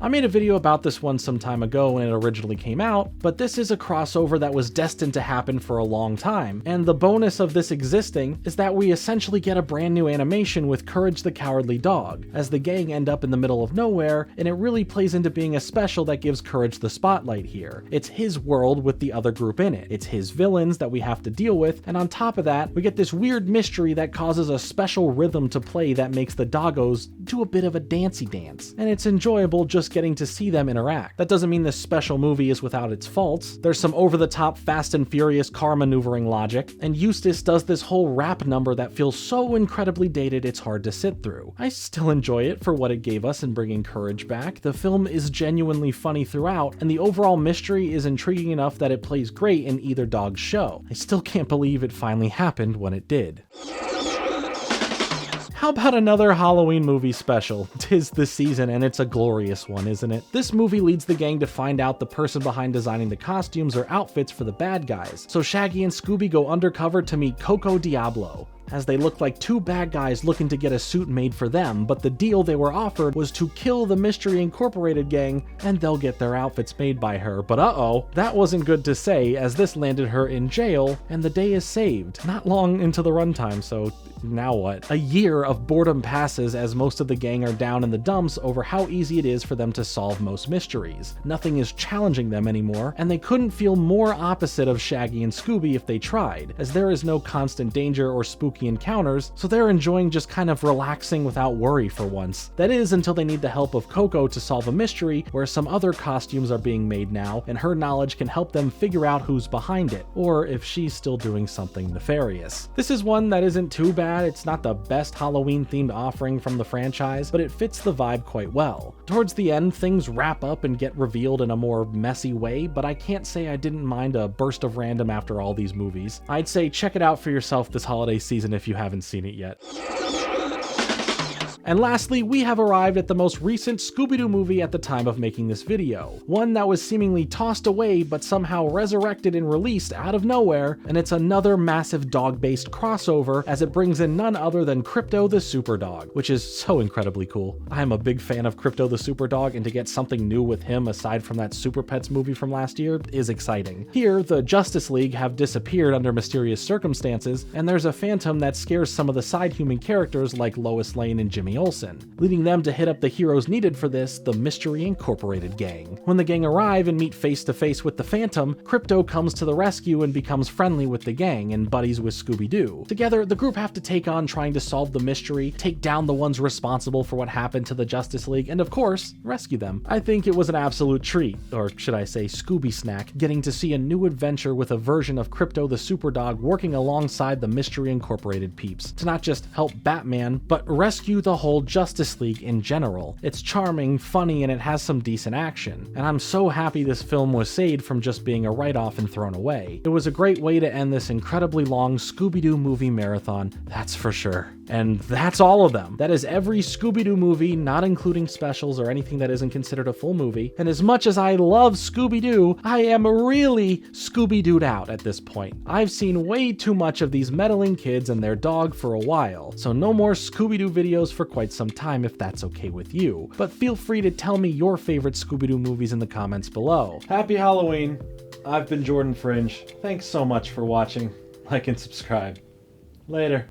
I made a video about this one some time ago when it originally came out, but this is a crossover that was destined to happen for a long time, and the bonus of this existing is that we essentially get a brand new animation with Courage the Cowardly Dog, as the gang end up in the middle of nowhere, and it really plays into being a special that gives Courage the spotlight here. It's his world with the other group in it. It's his villains that we have to deal with, and on top of that, we get this weird mystery that causes a special rhythm to play that makes the doggos do a bit of a dancey dance, and it's enjoyable just getting to see them interact. That doesn't mean this special movie is without its faults. There's some over-the-top Fast and Furious car maneuvering logic, and Eustace does this whole rap number that feels so incredibly dated it's hard to sit through. I still enjoy it for what it gave us in bringing Courage back. The film is genuinely funny throughout, and the overall mystery is intriguing enough that it plays great in either dog's show. I still can't believe it finally happened when it did. How about another Halloween movie special? 'Tis the season, and it's a glorious one, isn't it? This movie leads the gang to find out the person behind designing the costumes or outfits for the bad guys. So Shaggy and Scooby go undercover to meet Coco Diablo, as they look like two bad guys looking to get a suit made for them, but the deal they were offered was to kill the Mystery Incorporated gang and they'll get their outfits made by her. But uh-oh, that wasn't good to say, as this landed her in jail and the day is saved. Not long into the runtime, so now what? A year of boredom passes as most of the gang are down in the dumps over how easy it is for them to solve most mysteries. Nothing is challenging them anymore, and they couldn't feel more opposite of Shaggy and Scooby if they tried, as there is no constant danger or spooky encounters, so they're enjoying just kind of relaxing without worry for once. That is until they need the help of Coco to solve a mystery where some other costumes are being made now, and her knowledge can help them figure out who's behind it, or if she's still doing something nefarious. This is one that isn't too bad. It's not the best Halloween-themed offering from the franchise, but it fits the vibe quite well. Towards the end, things wrap up and get revealed in a more messy way, but I can't say I didn't mind a burst of random after all these movies. I'd say check it out for yourself this holiday season if you haven't seen it yet. And lastly, we have arrived at the most recent Scooby-Doo movie at the time of making this video. One that was seemingly tossed away but somehow resurrected and released out of nowhere, and it's another massive dog-based crossover as it brings in none other than Krypto the Superdog, which is so incredibly cool. I am a big fan of Krypto the Superdog, and to get something new with him aside from that Super Pets movie from last year is exciting. Here, the Justice League have disappeared under mysterious circumstances, and there's a phantom that scares some of the side human characters like Lois Lane and Jimmy Olsen, leading them to hit up the heroes needed for this, the Mystery Incorporated gang. When the gang arrive and meet face to face with the Phantom, Krypto comes to the rescue and becomes friendly with the gang and buddies with Scooby-Doo. Together, the group have to take on trying to solve the mystery, take down the ones responsible for what happened to the Justice League, and of course, rescue them. I think it was an absolute treat, or should I say Scooby snack, getting to see a new adventure with a version of Krypto the Superdog working alongside the Mystery Incorporated peeps, to not just help Batman, but rescue the whole Justice League in general. It's charming, funny, and it has some decent action, and I'm so happy this film was saved from just being a write-off and thrown away. It was a great way to end this incredibly long Scooby-Doo movie marathon, that's for sure. And that's all of them. That is every Scooby-Doo movie, not including specials or anything that isn't considered a full movie. And as much as I love Scooby-Doo, I am really Scooby-Dooed out at this point. I've seen way too much of these meddling kids and their dog for a while, so no more Scooby-Doo videos for quite some time if that's okay with you. But feel free to tell me your favorite Scooby-Doo movies in the comments below. Happy Halloween. I've been Jordan Fringe. Thanks so much for watching. Like and subscribe. Later.